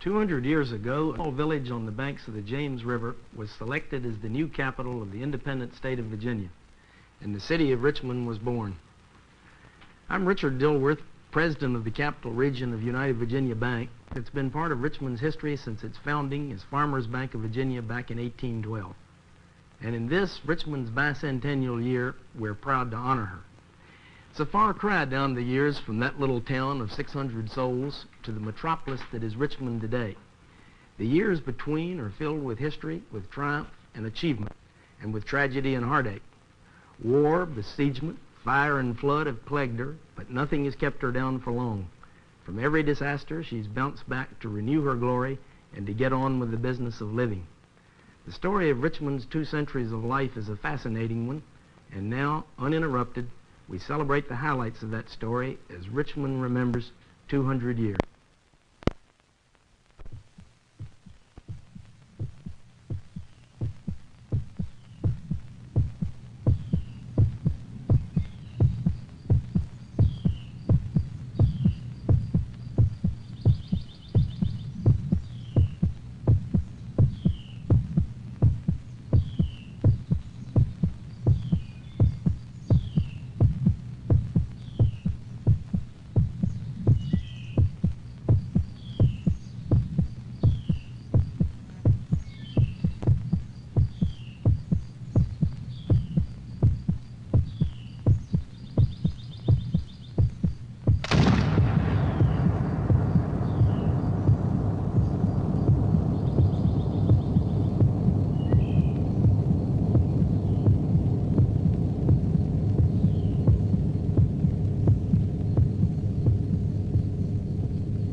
200 years ago, a small village on the banks of the James River was selected as the new capital of the independent state of Virginia, and the city of Richmond was born. I'm Richard Dilworth, president of the Capital Region of United Virginia Bank. It's been part of Richmond's history since its founding as Farmers Bank of Virginia back in 1812. And in this, Richmond's bicentennial year, we're proud to honor her. It's a far cry down the years from that little town of 600 souls to the metropolis that is Richmond today. The years between are filled with history, with triumph and achievement, and with tragedy and heartache. War, besiegement, fire and flood have plagued her, but nothing has kept her down for long. From every disaster, she's bounced back to renew her glory and to get on with the business of living. The story of Richmond's 2 centuries of life is a fascinating one, and now, uninterrupted, we celebrate the highlights of that story as Richmond remembers 200 years.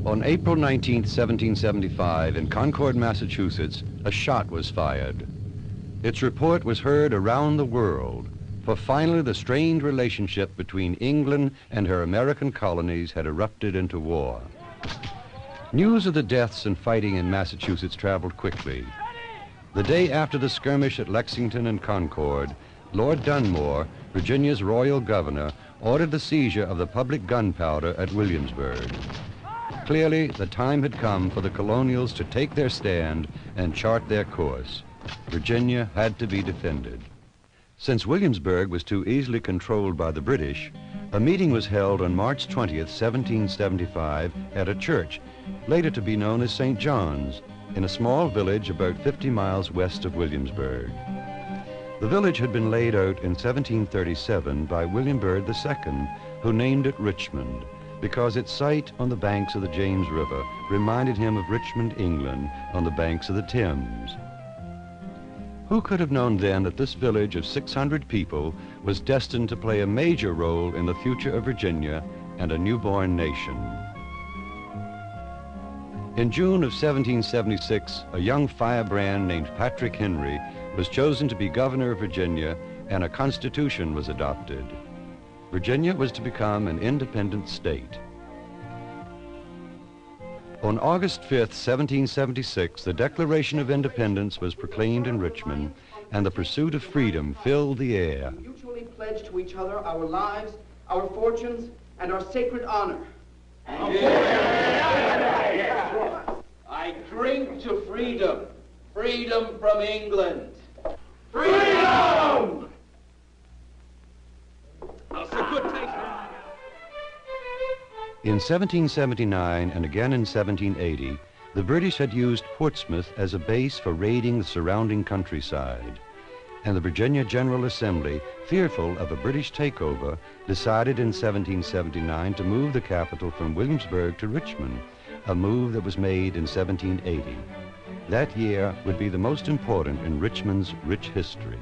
On April 19, 1775, in Concord, Massachusetts, a shot was fired. Its report was heard around the world, for finally the strained relationship between England and her American colonies had erupted into war. News of the deaths and fighting in Massachusetts traveled quickly. The day after the skirmish at Lexington and Concord, Lord Dunmore, Virginia's royal governor, ordered the seizure of the public gunpowder at Williamsburg. Clearly, the time had come for the colonials to take their stand and chart their course. Virginia had to be defended. Since Williamsburg was too easily controlled by the British, a meeting was held on March 20th, 1775, at a church, later to be known as St. John's, in a small village about 50 miles west of Williamsburg. The village had been laid out in 1737 by William Byrd II, who named it Richmond, because its site on the banks of the James River reminded him of Richmond, England, on the banks of the Thames. Who could have known then that this village of 600 people was destined to play a major role in the future of Virginia and a newborn nation? In June of 1776, a young firebrand named Patrick Henry was chosen to be governor of Virginia, and a constitution was adopted. Virginia was to become an independent state. On August 5th, 1776, the Declaration of Independence was proclaimed in Richmond, and the pursuit of freedom filled the air. We mutually pledge to each other our lives, our fortunes, and our sacred honor. I drink to freedom, freedom from England. Freedom! That's a good taste. In 1779 and again in 1780, the British had used Portsmouth as a base for raiding the surrounding countryside, and the Virginia General Assembly, fearful of a British takeover, decided in 1779 to move the capital from Williamsburg to Richmond, a move that was made in 1780. That year would be the most important in Richmond's rich history.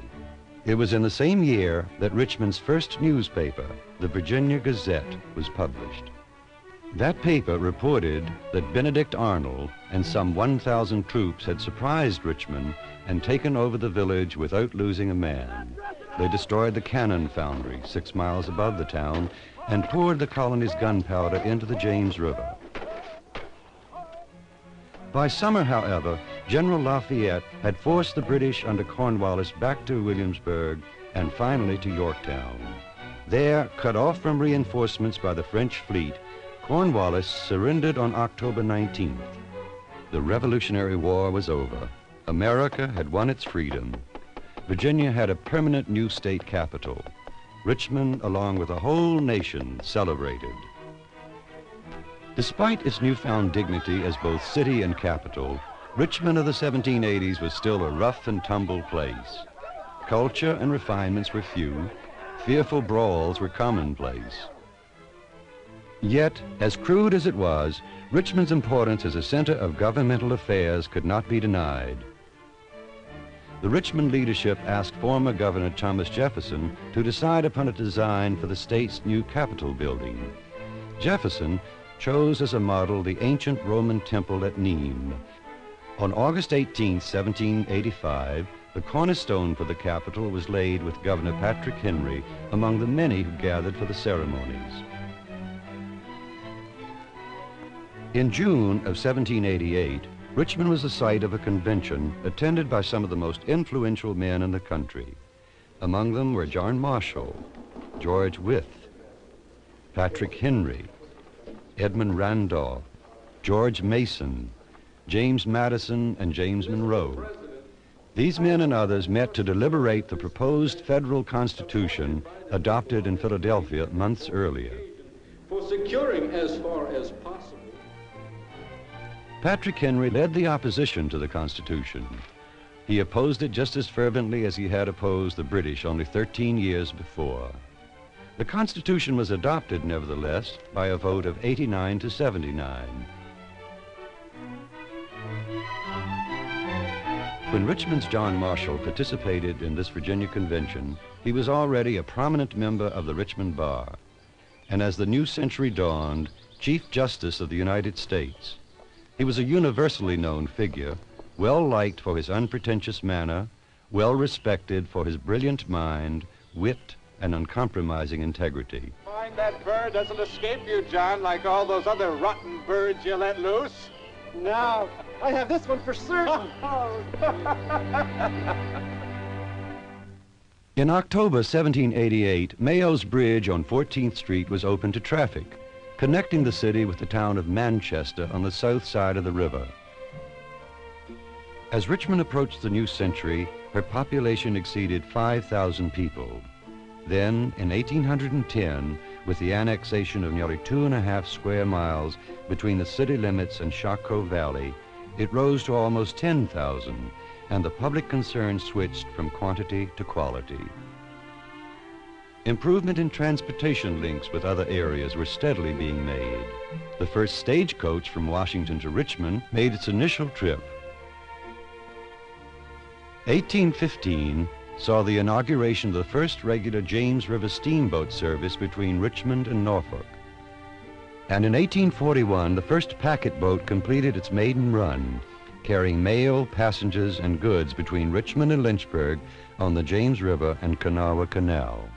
It was in the same year that Richmond's first newspaper, the Virginia Gazette, was published. That paper reported that Benedict Arnold and some 1,000 troops had surprised Richmond and taken over the village without losing a man. They destroyed the cannon foundry 6 miles above the town and poured the colony's gunpowder into the James River. By summer, however, General Lafayette had forced the British under Cornwallis back to Williamsburg and finally to Yorktown. There, cut off from reinforcements by the French fleet, Cornwallis surrendered on October 19th. the Revolutionary War was over. America had won its freedom. Virginia had a permanent new state capital. Richmond, along with the whole nation, celebrated. Despite its newfound dignity as both city and capital, Richmond of the 1780s was still a rough and tumble place. Culture and refinements were few. Fearful brawls were commonplace. Yet, as crude as it was, Richmond's importance as a center of governmental affairs could not be denied. The Richmond leadership asked former Governor Thomas Jefferson to decide upon a design for the state's new Capitol building. Jefferson chose as a model the ancient Roman temple at Nimes. On August 18, 1785, the cornerstone for the Capitol was laid with Governor Patrick Henry among the many who gathered for the ceremonies. In June of 1788, Richmond was the site of a convention attended by some of the most influential men in the country. Among them were John Marshall, George Wythe, Patrick Henry, Edmund Randolph, George Mason, James Madison, and James Monroe. These men and others met to deliberate the proposed federal constitution adopted in Philadelphia months earlier. For securing as far as possible. Patrick Henry led the opposition to the Constitution. He opposed it just as fervently as he had opposed the British only 13 years before. The Constitution was adopted, nevertheless, by a vote of 89 to 79. When Richmond's John Marshall participated in this Virginia convention, he was already a prominent member of the Richmond Bar, and as the new century dawned, Chief Justice of the United States. He was a universally known figure, well liked for his unpretentious manner, well respected for his brilliant mind, wit, and uncompromising integrity. Mind that bird doesn't escape you, John, like all those other rotten birds you let loose. Now, I have this one for certain. In October 1788, Mayo's Bridge on 14th Street was open to traffic, connecting the city with the town of Manchester on the south side of the river. As Richmond approached the new century, her population exceeded 5,000 people. Then, in 1810, with the annexation of nearly 2.5 square miles between the city limits and Shockoe Valley, it rose to almost 10,000, and the public concern switched from quantity to quality. Improvement in transportation links with other areas were steadily being made. The first stagecoach from Washington to Richmond made its initial trip. 1815 saw the inauguration of the first regular James River steamboat service between Richmond and Norfolk. And in 1841, the first packet boat completed its maiden run, carrying mail, passengers, and goods between Richmond and Lynchburg on the James River and Kanawha Canal.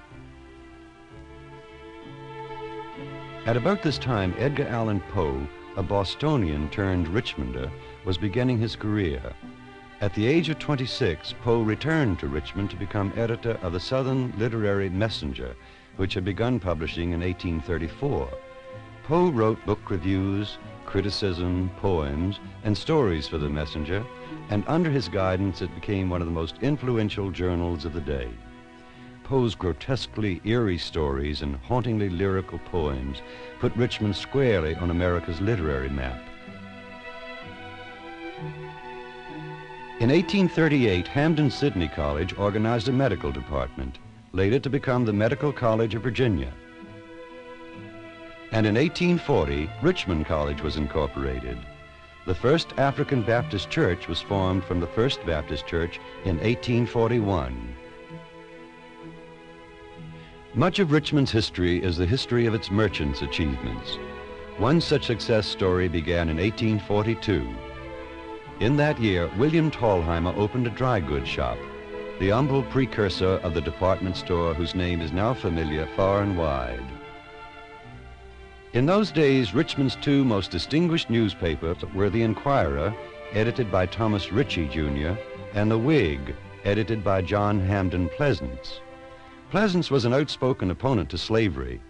At about this time, Edgar Allan Poe, a Bostonian turned Richmonder, was beginning his career. At the age of 26, Poe returned to Richmond to become editor of the Southern Literary Messenger, which had begun publishing in 1834. Poe wrote book reviews, criticism, poems, and stories for the Messenger, and under his guidance it became one of the most influential journals of the day. Poe's grotesquely eerie stories and hauntingly lyrical poems put Richmond squarely on America's literary map. In 1838, Hampden-Sydney College organized a medical department, later to become the Medical College of Virginia. And in 1840, Richmond College was incorporated. The first African Baptist church was formed from the First Baptist Church in 1841. Much of Richmond's history is the history of its merchants' achievements. One such success story began in 1842. In that year, William Thalheimer opened a dry goods shop, the humble precursor of the department store whose name is now familiar far and wide. In those days, Richmond's two most distinguished newspapers were the Enquirer, edited by Thomas Ritchie, Jr., and the Whig, edited by John Hamden Pleasance. Pleasance was an outspoken opponent to slavery,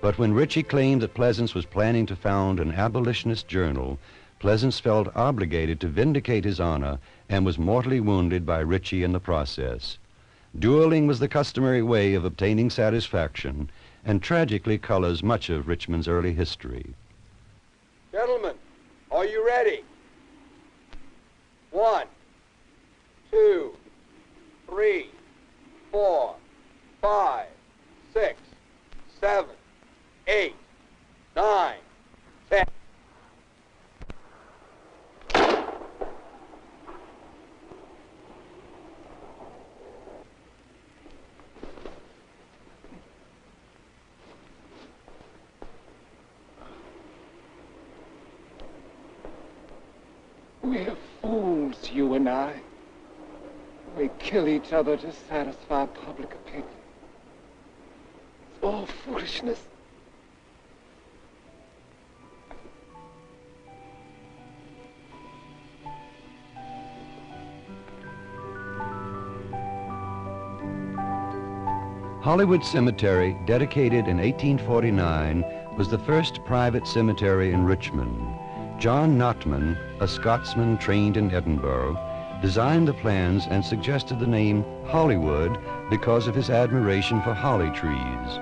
but when Ritchie claimed that Pleasance was planning to found an abolitionist journal, Pleasance felt obligated to vindicate his honor and was mortally wounded by Ritchie in the process. Dueling was the customary way of obtaining satisfaction and tragically colors much of Richmond's early history. Gentlemen, are you ready? 1, 2, 3, 4, 5, 6, 7, 8, 9, 10. We're fools, you and I. We kill each other to satisfy public opinion. It's all foolishness. Hollywood Cemetery, dedicated in 1849, was the first private cemetery in Richmond. John Notman, a Scotsman trained in Edinburgh, designed the plans and suggested the name Hollywood because of his admiration for holly trees.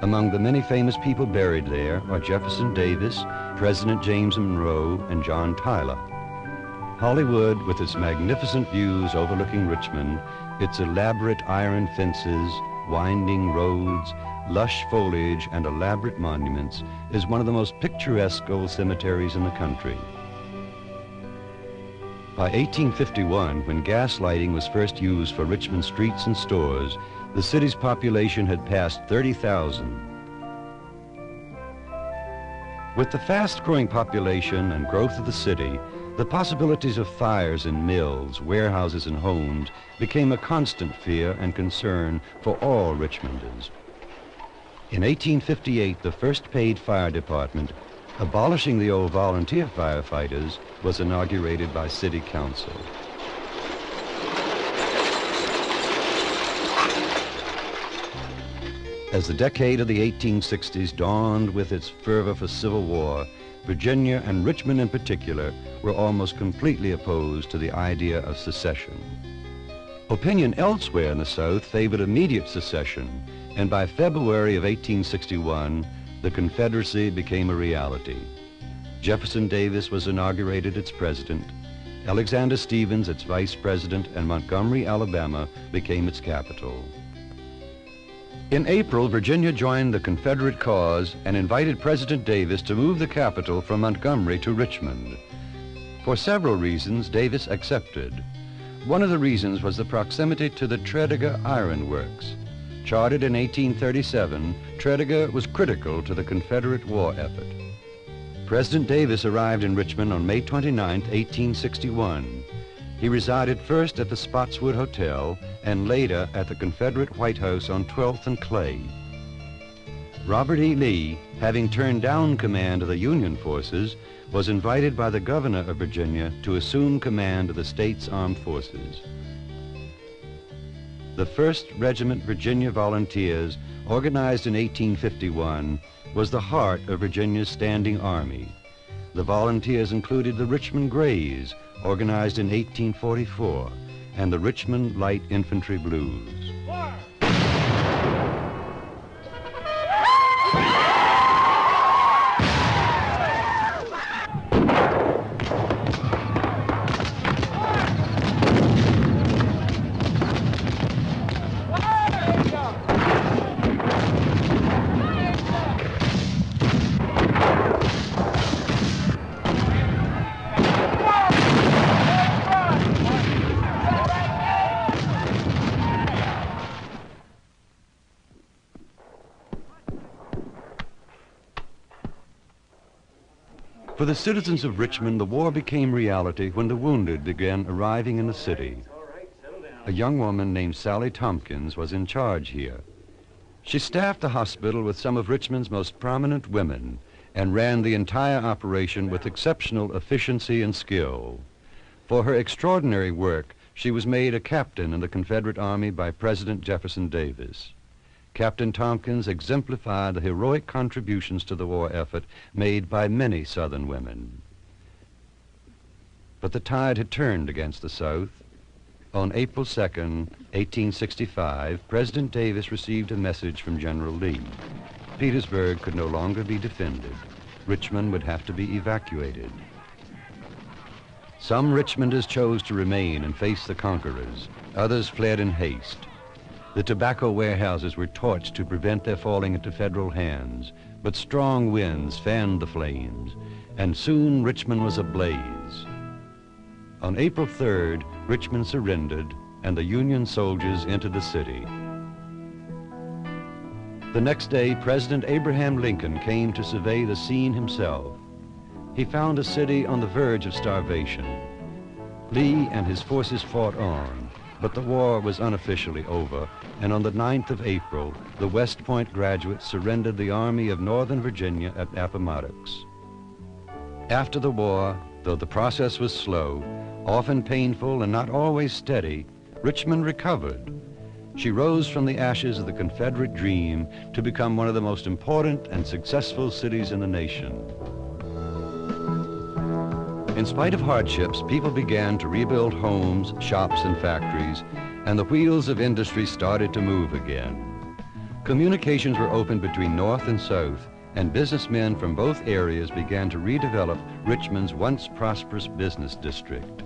Among the many famous people buried there are Jefferson Davis, President James Monroe, and John Tyler. Hollywood, with its magnificent views overlooking Richmond, its elaborate iron fences, winding roads, lush foliage, and elaborate monuments, is one of the most picturesque old cemeteries in the country. By 1851, when gas lighting was first used for Richmond streets and stores, the city's population had passed 30,000. With the fast-growing population and growth of the city, the possibilities of fires in mills, warehouses, and homes became a constant fear and concern for all Richmonders. In 1858, the first paid fire department, abolishing the old volunteer firefighters, was inaugurated by City Council. As the decade of the 1860s dawned with its fervor for Civil War, Virginia, and Richmond in particular, were almost completely opposed to the idea of secession. Opinion elsewhere in the South favored immediate secession, and by February of 1861, the Confederacy became a reality. Jefferson Davis was inaugurated its president, Alexander Stephens its vice president, and Montgomery, Alabama, became its capital. In April, Virginia joined the Confederate cause and invited President Davis to move the capital from Montgomery to Richmond. For several reasons, Davis accepted. One of the reasons was the proximity to the Tredegar Iron Works. Chartered in 1837, Tredegar was critical to the Confederate war effort. President Davis arrived in Richmond on May 29, 1861. He resided first at the Spotswood Hotel and later at the Confederate White House on 12th and Clay. Robert E. Lee, having turned down command of the Union forces, was invited by the governor of Virginia to assume command of the state's armed forces. The 1st Regiment Virginia Volunteers, organized in 1851, was the heart of Virginia's standing army. The volunteers included the Richmond Grays, organized in 1844, and the Richmond Light Infantry Blues. For the citizens of Richmond, the war became reality when the wounded began arriving in the city. A young woman named Sally Tompkins was in charge here. She staffed the hospital with some of Richmond's most prominent women and ran the entire operation with exceptional efficiency and skill. For her extraordinary work, she was made a captain in the Confederate Army by President Jefferson Davis. Captain Tompkins exemplified the heroic contributions to the war effort made by many Southern women. But the tide had turned against the South. On April 2nd, 1865, President Davis received a message from General Lee. Petersburg could no longer be defended. Richmond would have to be evacuated. Some Richmonders chose to remain and face the conquerors. Others fled in haste. The tobacco warehouses were torched to prevent their falling into federal hands, but strong winds fanned the flames, and soon Richmond was ablaze. On April 3rd, Richmond surrendered, and the Union soldiers entered the city. The next day, President Abraham Lincoln came to survey the scene himself. He found a city on the verge of starvation. Lee and his forces fought on, but the war was unofficially over, and on the 9th of April, the West Point graduates surrendered the Army of Northern Virginia at Appomattox. After the war, though the process was slow, often painful and not always steady, Richmond recovered. She rose from the ashes of the Confederate dream to become one of the most important and successful cities in the nation. In spite of hardships, people began to rebuild homes, shops, and factories, and the wheels of industry started to move again. Communications were opened between North and South, and businessmen from both areas began to redevelop Richmond's once prosperous business district.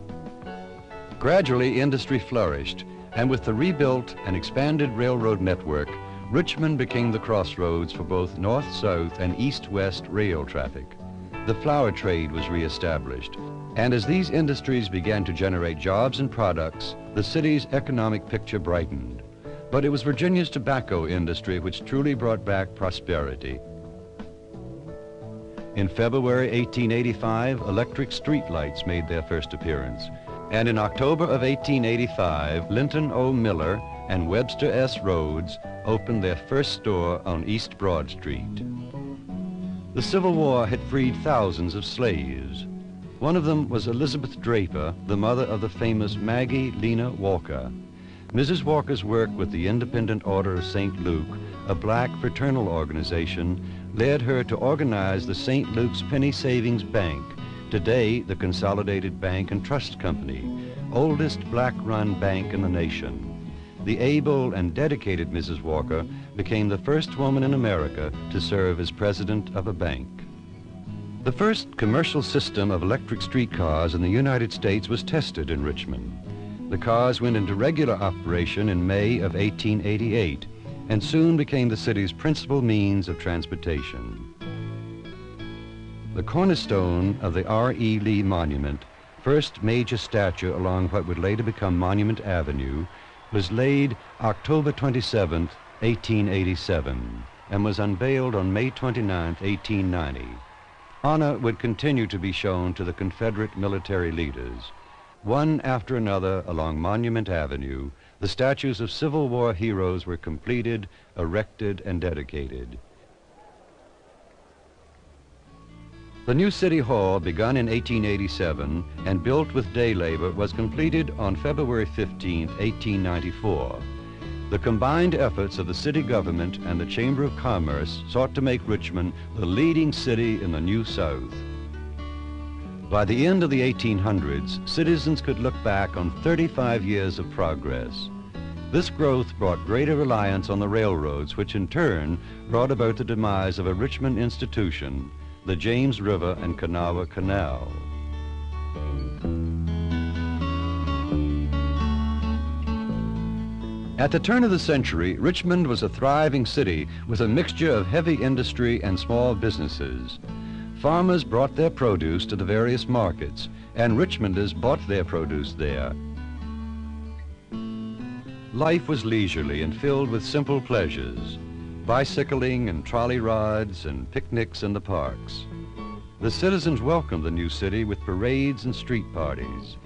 Gradually, industry flourished, and with the rebuilt and expanded railroad network, Richmond became the crossroads for both north-south and east-west rail traffic. The flour trade was reestablished, and as these industries began to generate jobs and products, the city's economic picture brightened. But it was Virginia's tobacco industry which truly brought back prosperity. In February 1885, electric streetlights made their first appearance. And in October of 1885, Linton O. Miller and Webster S. Rhodes opened their first store on East Broad Street. The Civil War had freed thousands of slaves. One of them was Elizabeth Draper, the mother of the famous Maggie Lena Walker. Mrs. Walker's work with the Independent Order of St. Luke, a black fraternal organization, led her to organize the St. Luke's Penny Savings Bank, today the Consolidated Bank and Trust Company, oldest black-run bank in the nation. The able and dedicated Mrs. Walker became the first woman in America to serve as president of a bank. The first commercial system of electric streetcars in the United States was tested in Richmond. The cars went into regular operation in May of 1888 and soon became the city's principal means of transportation. The cornerstone of the R.E. Lee Monument, first major statue along what would later become Monument Avenue, was laid October 27, 1887, and was unveiled on May 29, 1890. Honor would continue to be shown to the Confederate military leaders. One after another along Monument Avenue, the statues of Civil War heroes were completed, erected, and dedicated. The new City Hall, begun in 1887 and built with day labor, was completed on February 15, 1894. The combined efforts of the city government and the Chamber of Commerce sought to make Richmond the leading city in the New South. By the end of the 1800s, citizens could look back on 35 years of progress. This growth brought greater reliance on the railroads, which in turn brought about the demise of a Richmond institution, the James River and Kanawha Canal. At the turn of the century, Richmond was a thriving city with a mixture of heavy industry and small businesses. Farmers brought their produce to the various markets, and Richmonders bought their produce there. Life was leisurely and filled with simple pleasures, bicycling and trolley rides and picnics in the parks. The citizens welcomed the new city with parades and street parties.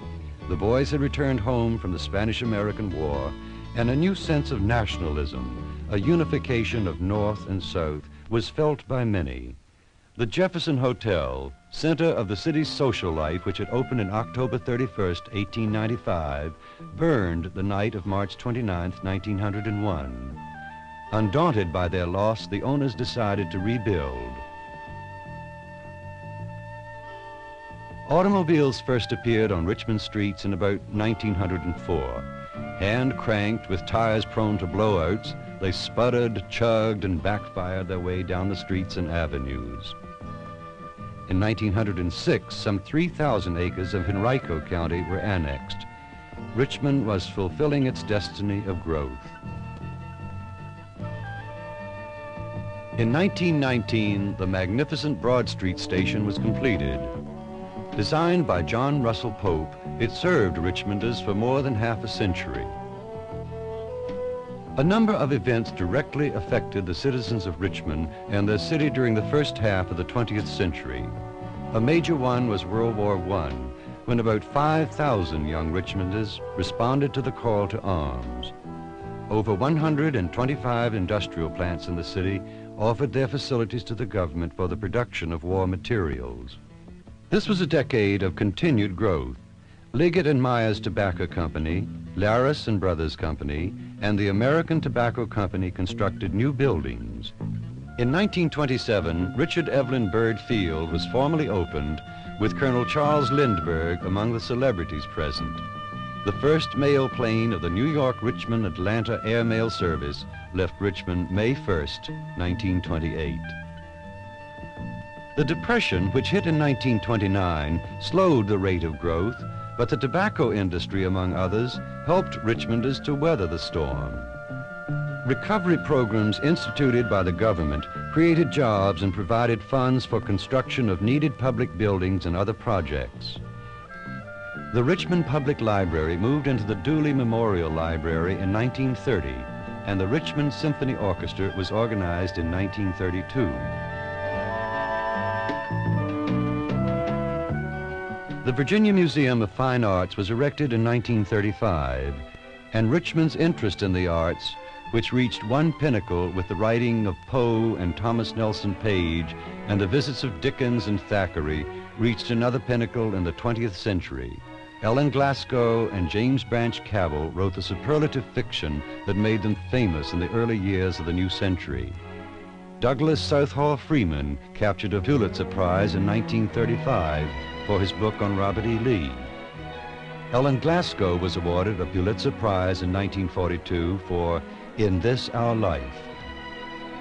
The boys had returned home from the Spanish-American War, and a new sense of nationalism, a unification of North and South, was felt by many. The Jefferson Hotel, center of the city's social life, which had opened in October 31st, 1895, burned the night of March 29th, 1901. Undaunted by their loss, the owners decided to rebuild. Automobiles first appeared on Richmond streets in about 1904. Hand-cranked with tires prone to blowouts, they sputtered, chugged, and backfired their way down the streets and avenues. In 1906, some 3,000 acres of Henrico County were annexed. Richmond was fulfilling its destiny of growth. In 1919, the magnificent Broad Street station was completed. Designed by John Russell Pope, it served Richmonders for more than half a century. A number of events directly affected the citizens of Richmond and their city during the first half of the 20th century. A major one was World War I, when about 5,000 young Richmonders responded to the call to arms. Over 125 industrial plants in the city offered their facilities to the government for the production of war materials. This was a decade of continued growth. Liggett and Myers Tobacco Company, Laris and Brothers Company, and the American Tobacco Company constructed new buildings. In 1927, Richard Evelyn Byrd Field was formally opened, with Colonel Charles Lindbergh among the celebrities present. The first mail plane of the New York-Richmond-Atlanta Airmail Service left Richmond May 1st, 1928. The Depression, which hit in 1929, slowed the rate of growth, but the tobacco industry, among others, helped Richmonders to weather the storm. Recovery programs instituted by the government created jobs and provided funds for construction of needed public buildings and other projects. The Richmond Public Library moved into the Dooley Memorial Library in 1930, and the Richmond Symphony Orchestra was organized in 1932. The Virginia Museum of Fine Arts was erected in 1935, and Richmond's interest in the arts, which reached one pinnacle with the writing of Poe and Thomas Nelson Page and the visits of Dickens and Thackeray, reached another pinnacle in the 20th century. Ellen Glasgow and James Branch Cabell wrote the superlative fiction that made them famous in the early years of the new century. Douglas Southall Freeman captured a Pulitzer Prize in 1935 for his book on Robert E. Lee. Ellen Glasgow was awarded a Pulitzer Prize in 1942 for In This Our Life.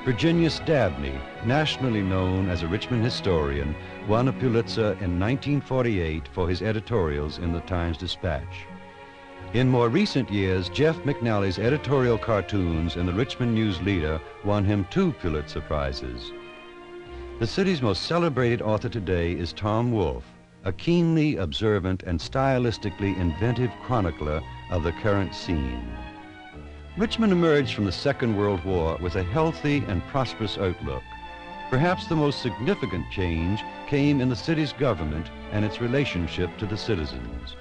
Virginius Dabney, nationally known as a Richmond historian, won a Pulitzer in 1948 for his editorials in the Times-Dispatch. In more recent years, Jeff McNally's editorial cartoons in the Richmond News Leader won him 2 Pulitzer Prizes. The city's most celebrated author today is Tom Wolfe, a keenly observant and stylistically inventive chronicler of the current scene. Richmond emerged from the Second World War with a healthy and prosperous outlook. Perhaps the most significant change came in the city's government and its relationship to the citizens.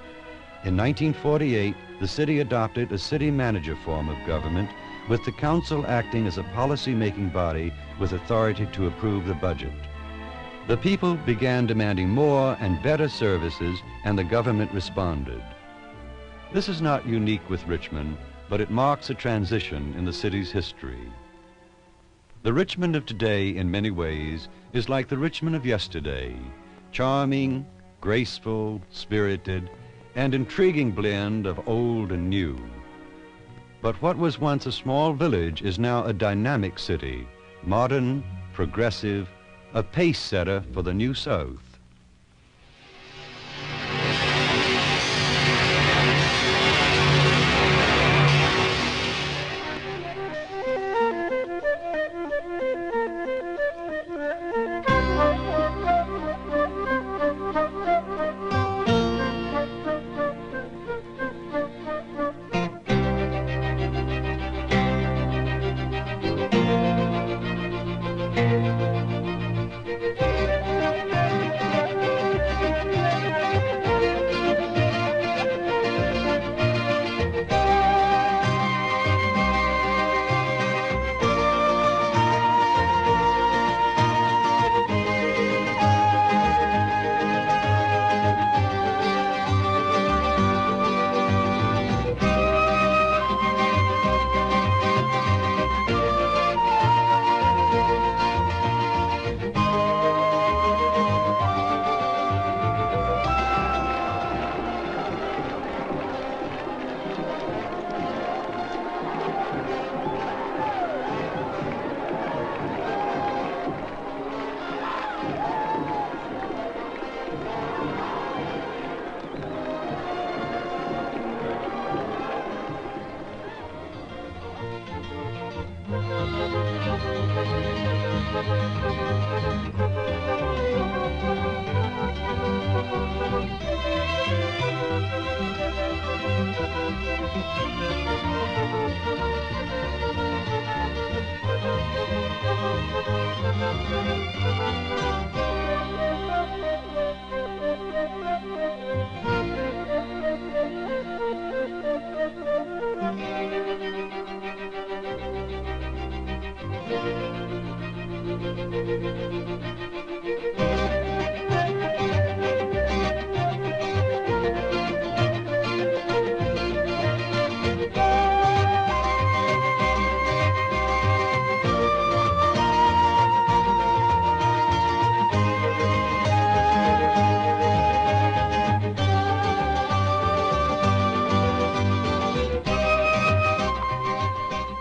In 1948, the city adopted a city manager form of government, with the council acting as a policy-making body with authority to approve the budget. The people began demanding more and better services, and the government responded. This is not unique with Richmond, but it marks a transition in the city's history. The Richmond of today, in many ways, is like the Richmond of yesterday, charming, graceful, spirited, and intriguing blend of old and new. But what was once a small village is now a dynamic city, modern, progressive, a pace setter for the New South.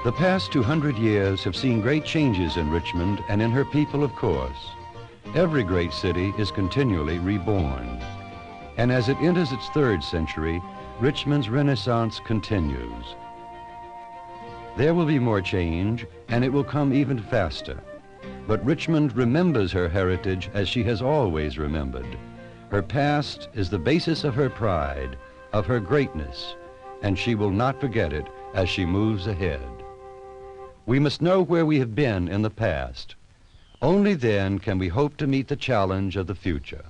The past 200 years have seen great changes in Richmond and in her people, of course. Every great city is continually reborn. And as it enters its 3rd century, Richmond's renaissance continues. There will be more change, and it will come even faster. But Richmond remembers her heritage as she has always remembered. Her past is the basis of her pride, of her greatness, and she will not forget it as she moves ahead. We must know where we have been in the past. Only then can we hope to meet the challenge of the future.